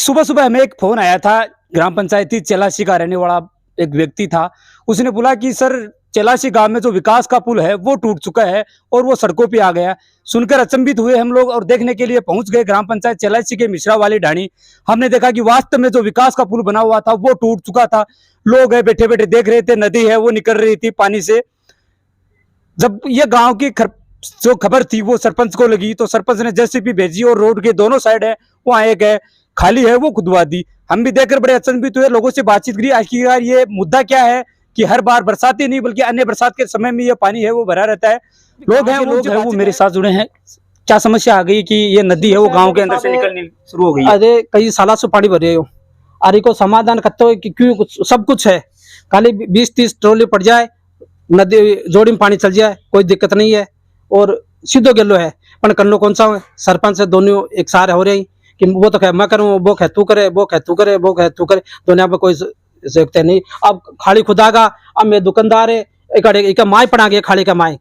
सुबह सुबह हमें एक फोन आया था। ग्राम पंचायती चेलासी का रहने वाला एक व्यक्ति था। उसने बोला कि सर चेलासी गांव में जो विकास का पुल है वो टूट चुका है और वो सड़कों पे आ गया। सुनकर अचंभित हुए हम लोग और देखने के लिए पहुंच गए ग्राम पंचायत चेलासी के मिश्रा वाली ढाणी। हमने देखा कि वास्तव में जो विकास का पुल बना हुआ था वो टूट चुका था। लोग है बैठे बैठे देख रहे थे, नदी है वो निकल रही थी पानी से। जब ये गांव की जो खबर थी वो सरपंच को लगी तो सरपंच ने जेसीबी भेजी और रोड के दोनों साइड है वहाँ एक है खाली है वो खुदवा दी। हम भी देखकर बड़े अचंभित हुए, लोगों से बातचीत करी आखिरकार ये मुद्दा क्या है कि हर बार बरसाती नहीं बल्कि अन्य बरसात के समय में ये पानी है वो भरा रहता है। लोग हैं वो मेरे साथ जुड़े हैं। क्या समस्या आ गई कि ये नदी है वो गांव के अंदर से निकलनी शुरू हो गई? अरे कई सालों से पानी भरे हो, अरे को समाधान करते हुए कि क्यों सब कुछ है, खाली 20-30 ट्रॉली पड़ जाए नदी जोड़ी में पानी चल जाए कोई दिक्कत नहीं है और सीधो गेलो है। पर कन्नो कौन सा सरपंच है दोनों एक सारे हो रहे कि वो तो कह मैं करूँ, वो कह तू करे, वो कह तू करे, वो कह तू करे, दोनों पे कोई सकते नहीं। अब खाली खुदागा अब मैं दुकानदार है एक माई पड़ा गया खाली का माई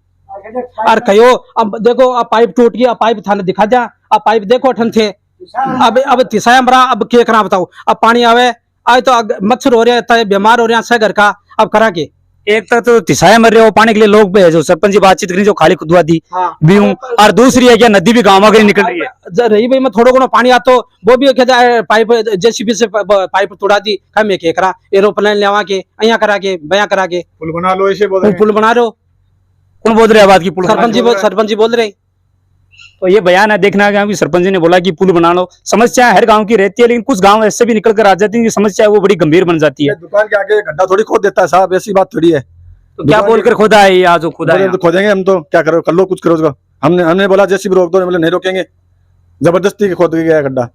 और कहो अब देखो अब पाइप टूट गया, अब पाइप थाने दिखा जा, अब पाइप देखो ठन थे अब तिसाया मरा, अब क्या करा बताओ। अब पानी आवे आए तो मच्छर हो रहा है, बीमार हो रहे हैं घर का, अब करा के एक तो तिसाया मर रहे हो पानी के लिए लोग जो सरपंच जी बातचीत करी जो खाली खुदवा दी भी हूँ, और दूसरी है क्या नदी भी गाँव के निकल रही है रही भाई मैं थोड़ा घणो पानी आता तो वो भी पाइप जेसीबी से पाइप तोड़ा दी मैं के करा एरोप्लेन लेवा के अया करा के बया करा के पुल बना लो, ऐसे बोल पुल बना रहे हो। कौन बोल रहे हैं बात की पुल? सरपंच जी बोल रहे। तो ये बयान है देखना है कि सरपंच जी ने बोला कि पुल बना लो। समस्या हर गांव की रहती है लेकिन कुछ गांव ऐसे भी निकल कर आ जाती है कि समस्या है वो बड़ी गंभीर बन जाती है। दुकान के आगे गड्ढा थोड़ी खोद देता है साहब, ऐसी बात थोड़ी है। तो क्या बोलकर खोदा है या जो खुदा है? तो खोदेंगे हम, तो क्या करो, कर लो कुछ करो उसका। हमने बोला जैसे भी रोक दो, बोले नहीं रोकेंगे, जबरदस्ती खोद गया गड्ढा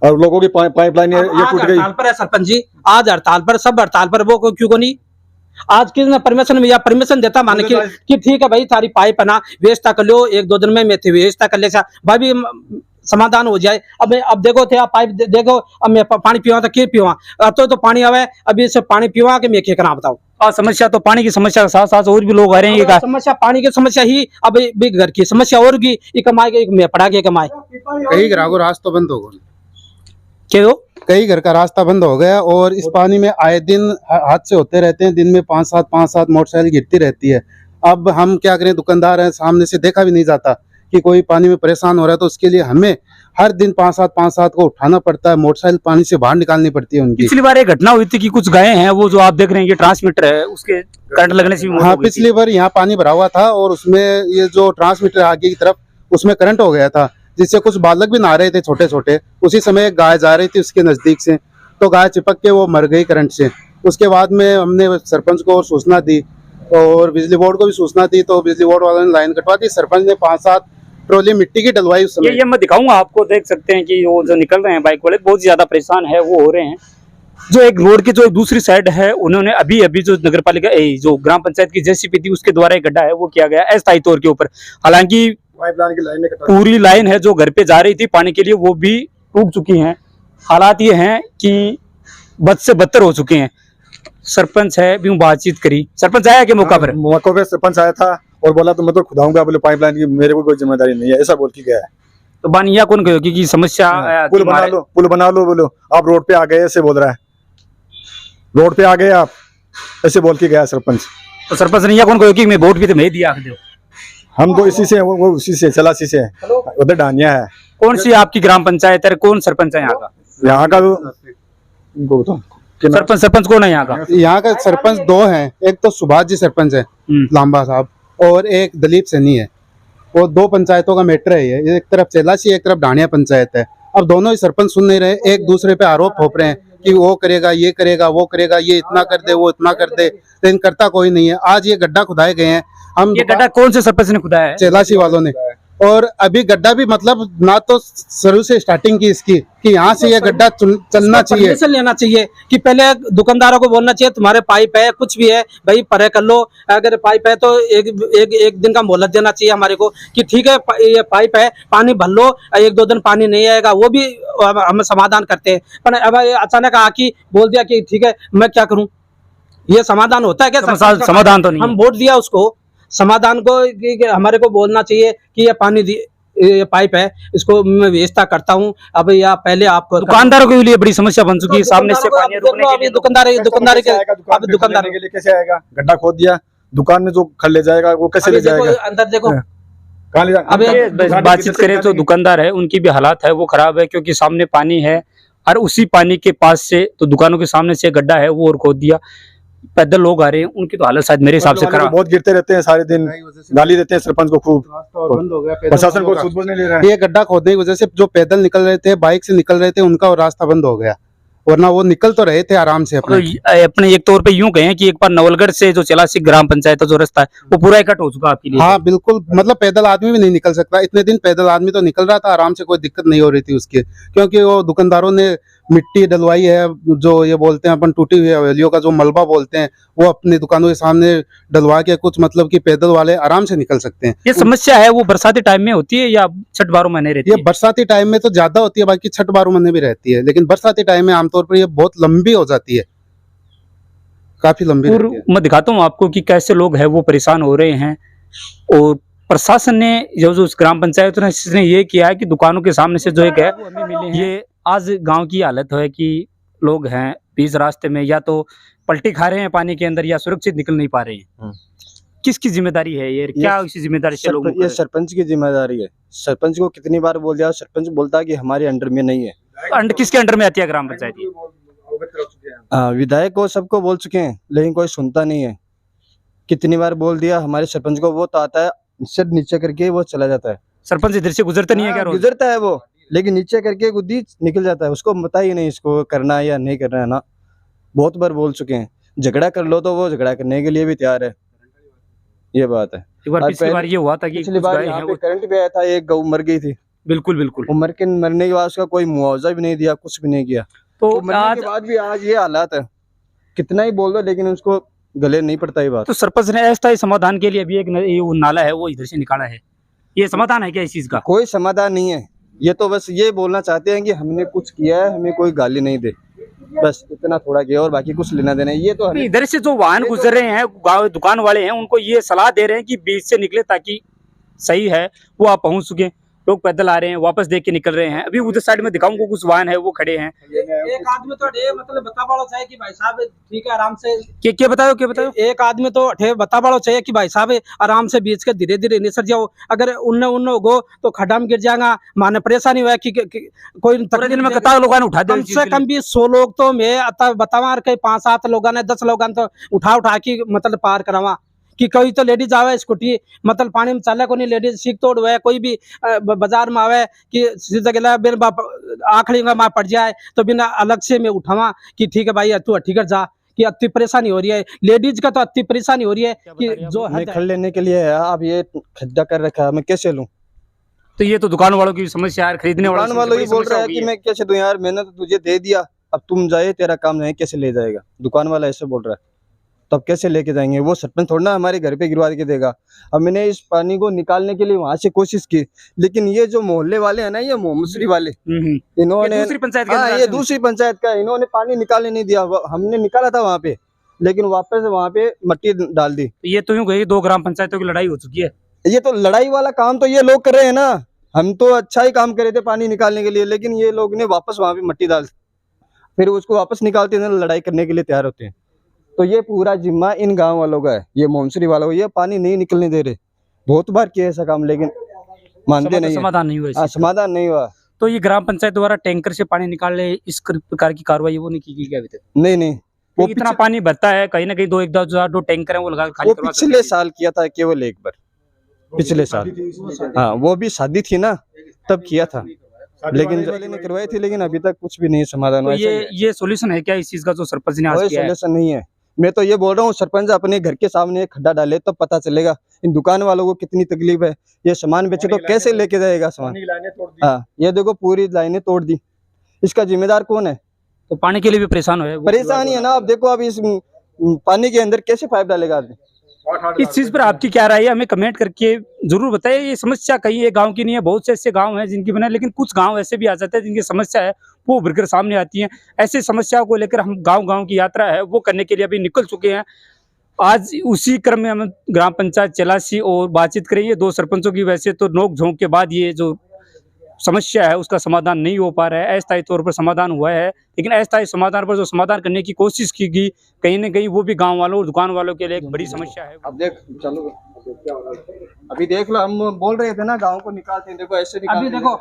और लोगों की पाइपलाइन ये टूट गई। हड़ताल पर है सरपंच जी, आज हड़ताल पर, सब हड़ताल पर, वो क्यों को नहीं आज किसने परमिशन देता मान कि ठीक है भाई थारी पाइप है ना व्यवस्था कर लो, 1-2 दिन में मैं व्यवस्था कर ले भाई समाधान हो जाए। अब देखो थे आप पाइप देखो, अब मैं पानी पीवा तो क्या पीवा, तो पानी आवे अभी से पानी पीवा के मैं क्या करा बताओ। समस्या तो पानी की समस्या के साथ साथ और भी लोग आ रहे हैं। समस्या पानी की समस्या ही अब घर की समस्या और की कमाए मैं पड़ा के कमाए कई घरों को रास्ता बंद हो गया, क्यों कई घर का रास्ता बंद हो गया और इस पानी में आए दिन हादसे होते रहते हैं। दिन में 5-7 मोटरसाइकिल गिरती रहती है। अब हम क्या करें, दुकानदार हैं, सामने से देखा भी नहीं जाता कि कोई पानी में परेशान हो रहा है, तो उसके लिए हमें हर दिन 5-7 को उठाना पड़ता है, मोटरसाइकिल पानी से बाहर निकालनी पड़ती है उनकी। पिछली बार एक घटना हुई थी कि कुछ गायें हैं वो जो आप देख रहे हैं ये ट्रांसमीटर है उसके करंट लगने से हाँ, पिछली बार यहाँ पानी भरा हुआ था और उसमें ये जो ट्रांसमीटर आगे की तरफ उसमें करंट हो गया था, जिससे कुछ बालक भी नहा रहे थे छोटे छोटे। उसी समय एक गाय जा रही थी उसके नजदीक से, तो गाय चिपक के वो मर गई करंट से। उसके बाद में हमने सरपंच को सूचना दी और बिजली बोर्ड को भी सूचना दी, तो बिजली बोर्ड वालों ने लाइन कटवा दी। सरपंच ने 5-7 ट्रॉली मिट्टी की डलवाई उस समय। ये मैं दिखाऊंगा आपको, देख सकते हैं कि वो जो निकल रहे हैं बाइक वाले बहुत ज्यादा परेशान है वो हो रहे हैं। जो एक रोड की जो एक दूसरी साइड है उन्होंने अभी जो नगर पालिका जो ग्राम पंचायत की जेसीबी थी उसके द्वारा एक गड्ढा है वो किया गया अस्थायी तौर के ऊपर। हालांकि पूरी लाइन है जो घर पे जा रही थी पानी के लिए वो भी टूट चुकी है। हालात ये हैं कि बद से बदतर हो चुके हैं। सरपंच है भी बातचीत करी, सरपंच आया के मौका पर? मौके पे सरपंच आया था और बोला तो मैं तो खुदाऊंगा, बोले पाइपलाइन की मेरे को कोई जिम्मेदारी नहीं है, ऐसा बोल के गया है। तो बानिया कौन कहो कि समस्या पुल बना लो बोलो, आप रोड पे आ गए ऐसे बोल रहा है, रोड पे आ गए आप ऐसे बोल के गया सरपंच। तो सरपंच ने कौन कहो कि मैं वोट भी तो मैं दिया दो, हम तो इसी से वो उसी से चलासी से उधर डानिया है। कौन सी आपकी ग्राम पंचायत है, कौन सरपंच है यहाँ का? यहाँ का सरपंच कौन है यहाँ का? यहाँ का सरपंच 2 हैं, एक तो सुभाष जी सरपंच है लांबा साहब और एक दलीप सैनी है। वो 2 पंचायतों का मैटर है ये, एक तरफ चेलासी एक तरफ ढाणिया पंचायत है। अब दोनों ही सरपंच सुन नहीं रहे, एक दूसरे पे आरोप थोप रहे हैं कि वो करेगा, ये करेगा, वो करेगा, ये इतना कर दे, वो इतना कर दे, लेकिन करता कोई नहीं है। आज ये गड्ढा खुदाए गए हैं। हम ये गड्ढा कौन से सरपंच ने खुदाया है? चेलासी वालों ने। और अभी गड्ढा भी मतलब ना तो शुरू से स्टार्टिंग की इसकी कि यहाँ से ये गड्ढा चलना चाहिए, परमिशन लेना चाहिए कि पहले दुकानदारों को बोलना चाहिए तुम्हारे पाइप है कुछ भी है भाई परे कर लो, अगर पाइप है तो एक दिन का मोहलत देना चाहिए हमारे को कि ठीक है ये पाइप है पानी भर लो, 1-2 दिन पानी नहीं आएगा वो भी हम समाधान करते हैं। पर अब अचानक आके बोल दिया कि ठीक है मैं क्या करूँ, ये समाधान होता है क्या? समाधान तो नहीं। हम वोट दिया उसको, समाधान को हमारे को बोलना चाहिए कि ये पानी ये पाइप है, इसको मैं व्यवस्था करता हूँ। अब या पहले आप दुकानदारों के लिए बड़ी समस्या बन चुकी है, सामने से पानी रुकने के लिए दुकानदार के अब दुकानदार के लिए कैसे आएगा? गड्ढा खोद दिया, दुकान में जो खल ले जाएगा वो कैसे ले जाएगा? अंदर देखो, कहाँ ले अब जाएगा? बातचीत करें तो दुकानदार है, उनकी भी हालात है वो खराब है, क्योंकि सामने पानी है और उसी पानी के पास से तो दुकानों के सामने से गड्ढा है वो और खोद दिया। पैदल लोग आ रहे हैं, उनकी तो हालत शायद मेरे हिसाब से खराब। बहुत गिरते रहते हैं सारे दिन, गाली देते हैं सरपंच को खूब, बंद हो गया, प्रशासन को सूझबूझ नहीं ले रहा है। ये गड्ढा खोदने की वजह से जो पैदल निकल रहे थे, बाइक से निकल रहे थे, उनका रास्ता बंद हो गया, वरना वो निकल तो रहे थे आराम से अपने। अपने एक तौर पे यूं कहें कि एक बार नवलगढ़ से जो चेलासी ग्राम पंचायत का जो रास्ता है वो पूरा इकट्ठ हो चुका आपके लिए। हाँ बिल्कुल, मतलब पैदल आदमी भी नहीं निकल सकता। इतने दिन पैदल आदमी तो निकल रहा था आराम से, कोई दिक्कत नहीं हो रही थी उसकी, क्योंकि वो दुकानदारों ने मिट्टी डलवाई है, जो ये बोलते हैं अपन टूटी हुई हवेलियों का जो मलबा बोलते हैं, वो अपनी दुकानों के सामने डलवा के कुछ, मतलब कि पैदल वाले आराम से निकल सकते हैं। ये समस्या है वो बरसाती टाइम में होती है या छठ 12 महीने रहती ये है? बरसाती टाइम में तो ज्यादा होती है, बाकी छठ 12 महीने भी रहती है, लेकिन बरसाती टाइम में आमतौर पर ये बहुत लंबी हो जाती है, काफी लंबी और रहती है। मैं दिखाता हूँ आपको कि कैसे लोग हैं वो परेशान हो रहे हैं। और प्रशासन ने जो उस ग्राम पंचायत ने ये किया है कि दुकानों के सामने से जो एक है ये आज गांव की हालत है कि लोग हैं बीच रास्ते में या तो पलटी खा रहे हैं पानी के अंदर या सुरक्षित निकल नहीं पा रहे हैं। किसकी जिम्मेदारी है ये? क्या इसी जिम्मेदारी से लोग ये सरपंच की जिम्मेदारी है। सरपंच को कितनी बार बोल दिया, सरपंच बोलता है कि हमारे अंडर में नहीं है। किसके अंडर में आती है ग्राम पंचायत ये? विधायक को सबको बोल चुके हैं लेकिन कोई सुनता नहीं है। कितनी बार बोल दिया हमारे सरपंच को, वो तो आता है सिर नीचे करके वो चला जाता है। सरपंच इधर से गुजरता नहीं है क्या रोज? गुजरता है वो, लेकिन नीचे करके गुद्दी निकल जाता है। उसको पता ही नहीं इसको करना है या नहीं करना है ना। बहुत बार बोल चुके हैं, झगड़ा कर लो तो वो झगड़ा करने के लिए भी तैयार है। ये बात है। एक बार पिछली बार ये हुआ था कि पिछली कुछ बार गाय यहाँ हैं पे वो- करंट भी आया था, एक गऊ मर गई थी। बिल्कुल बिल्कुल। वो मरने के बाद उसका कोई मुआवजा भी नहीं दिया, कुछ भी नहीं किया। तो तो मरने आज के बाद भी आज ये हालात है। कितना ही बोल दो लेकिन उसको गले नहीं पड़ता ये बात। तो सरपंच ने अस्थायी समाधान के लिए अभी एक ये वो नाला है वो इधर से निकाला है, ये समाधान है क्या इस चीज का? कोई समाधान नहीं है। ये तो बस ये बोलना चाहते हैं कि हमने कुछ किया है, हमें कोई गाली नहीं दे, बस इतना थोड़ा किया और बाकी कुछ लेना देना है। ये तो हमें इधर से जो वाहन गुजर रहे हैं गाँव दुकान वाले हैं उनको ये सलाह दे रहे हैं कि बीच से निकले ताकि सही है वो आप पहुंच सके। लोग पैदल आ रहे हैं, वापस देख के निकल रहे हैं। अभी उधर साइड में दिखाऊंगा कुछ वाहन है वो खड़े हैं। एक आदमी तो अठे मतलब बता बाड़ो चाहिए कि भाई साहब ठीक है आराम से, क्या बताओ? एक आदमी तो अठे बता बाड़ो चाहिए कि भाई साहब आराम से बीच के धीरे धीरे निसर जाओ। अगर उन्ने गो तो खड्डा में गिर जाएगा, माने परेशानी हुआ कि कोई पूरे दिन में कतार लोगों ने उठा कम से कम भी 100 लोग तो मैं बतावा के 5-7 लोगों ने 10 लोगों ने तो उठा के मतलब पार करावा कि कोई तो लेडीज आवे स्कूटी मतलब पानी में चले को नहीं लेडीज सीख तोड़ हुए, कोई भी बाजार में आवे कि सीधा गला बिन आखड़ी में पड़ जाए तो बिना अलग से मैं उठावा कि ठीक है भाई तू ठीक जा, कि अति परेशानी हो रही है लेडीज का, तो अति परेशानी हो रही है कि जो मैं खड़ लेने के लिए है। अब ये खड्डा कर रखा है, मैं कैसे लूं? तो ये तो दुकान वालों की समस्या है, खरीदने दुकान वालों ही बोल रहा है कि मैं कैसे दूं यार, मैंने तो तुझे दे दिया, अब तुम जाए, तेरा काम नहीं, कैसे ले जाएगा? दुकान वाला ऐसे बोल रहा है, तब कैसे लेके जाएंगे? वो सरपंच थोड़ा ना हमारे घर पे गिरवा के देगा। अब मैंने इस पानी को निकालने के लिए वहां से कोशिश की, लेकिन ये जो मोहल्ले वाले हैं ना, ये मोहम्मदरी वाले, इन्होंने दूसरी पंचायत हाँ ये दूसरी पंचायत का, इन्होंने पानी निकालने नहीं दिया। हमने निकाला था वहां पे, लेकिन वापस वहां पे मिट्टी डाल दी। ये तो यूं कही 2 ग्राम पंचायतों की लड़ाई हो चुकी है। ये तो लड़ाई वाला काम तो ये लोग कर रहे हैं ना। हम तो अच्छा ही काम कर रहे थे पानी निकालने के लिए, लेकिन ये लोग ने वापस वहां पे मिट्टी डाल, फिर उसको वापस निकालते हैं, लड़ाई करने के लिए तैयार होते हैं। तो ये पूरा जिम्मा इन गांव वालों का है, ये मोमसरी वालों, ये पानी नहीं निकलने दे रहे। बहुत बार किया ऐसा काम लेकिन मानते नहीं, समाधान नहीं हुआ। समाधान नहीं हुआ। तो ये ग्राम पंचायत द्वारा टैंकर से पानी निकालने इस प्रकार की कार्रवाई वो नहीं की गई अभी तक? नहीं वो इतना पानी भरता है कहीं ना कहीं 2 टैंकर है वो लगा खाली वो करवा पिछले साल किया था केवल एक बार, पिछले साल। हाँ वो भी शादी थी ना तब किया था, लेकिन वाले ने करवाई थी, लेकिन अभी तक कुछ भी नहीं समाधान हुआ। ये सॉल्यूशन है क्या इस चीज का जो सरपंच ने आज कोई किया है? सॉल्यूशन नहीं है। मैं तो ये बोल रहा हूँ सरपंच अपने घर के सामने एक खड्डा डाले तब पता चलेगा इन दुकान वालों को कितनी तकलीफ है। ये सामान बेचे तो कैसे लेके जाएगा सामान? हाँ ये देखो पूरी लाइनें तोड़ दी, इसका जिम्मेदार कौन है? तो पानी के लिए भी परेशान है, परेशानी है ना। अब देखो अब इस पानी के अंदर कैसे पाइप डालेगा आदमी? इस चीज पर आपकी क्या राय है? हमें कमेंट करके जरूर बताइए। ये समस्या कहीं एक गांव की नहीं है, बहुत से ऐसे गांव हैं जिनकी बना, लेकिन कुछ गांव ऐसे भी आ जाते हैं जिनकी समस्या है वो उभर कर सामने आती है। ऐसी समस्याओं को लेकर हम गांव-गांव की यात्रा है वो करने के लिए अभी निकल चुके हैं। आज उसी क्रम में हम ग्राम पंचायत चेलासी और बातचीत करेंगे दो सरपंचों की। वैसे तो नोक झोंक के बाद ये जो समस्या है उसका समाधान नहीं हो पा रहा है, अस्थायी तौर पर समाधान हुआ है, लेकिन अस्थायी समाधान पर जो समाधान करने की कोशिश की गई कहीं ना कहीं वो भी गांव वालों और दुकान वालों के लिए एक बड़ी समस्या है। अब देख चलो अभी देख लो, हम बोल रहे थे ना गांव को निकालते हैं, देखो ऐसे अभी देखो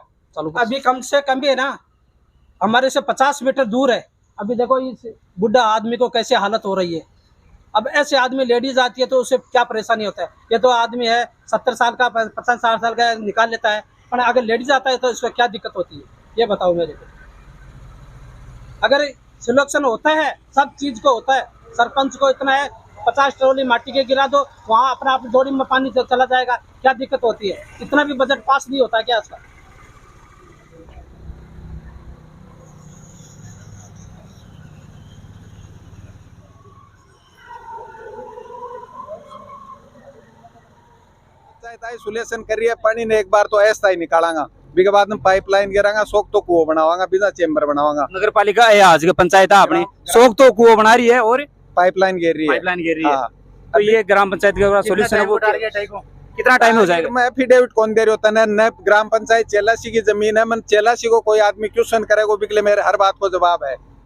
अभी कम से कम भी है ना, हमारे से 50 मीटर दूर है। अभी देखो इस बुढ़ा आदमी को कैसे हालत हो रही है। अब ऐसे आदमी लेडीज आती है तो उसे क्या परेशानी होता है। ये तो आदमी है 70 साल का 50 साल का निकाल लेता है, पर अगर लेडीज आता है तो इसका क्या दिक्कत होती है ये बताओ मेरे को। अगर सिलेक्शन होता है सब चीज को होता है, सरपंच को इतना है 50 ट्रॉली माटी के गिरा दो, वहाँ अपना अपनी डोरी में पानी चला जाएगा, क्या दिक्कत होती है। इतना भी बजट पास नहीं होता क्या इसका। सोल्यूशन करिए, पानी ने एक बार तो अस्थायी निकालांगा, बिके बाद में पाइपलाइन गिरांगा, सोक तो कुओं बनावांगा, बिना चेम्बर बनावांगा। नगर पालिका आज के पंचायत आपने शौक तो कुआं बना रही है और पाइपलाइन गिर रही है। पाइपलाइन गिर रही है। हाँ। तो ये ग्राम पंचायत का सोल्यूशन है वो कितना टाइम हो जाएगा? मैं एफिडेविट कौन दे रही होता न ग्राम पंचायत चेलासी की जमीन है, मन चेलासी को कोई आदमी क्वेश्चन करेगा, बिकले मेरे हर बात को जवाब है।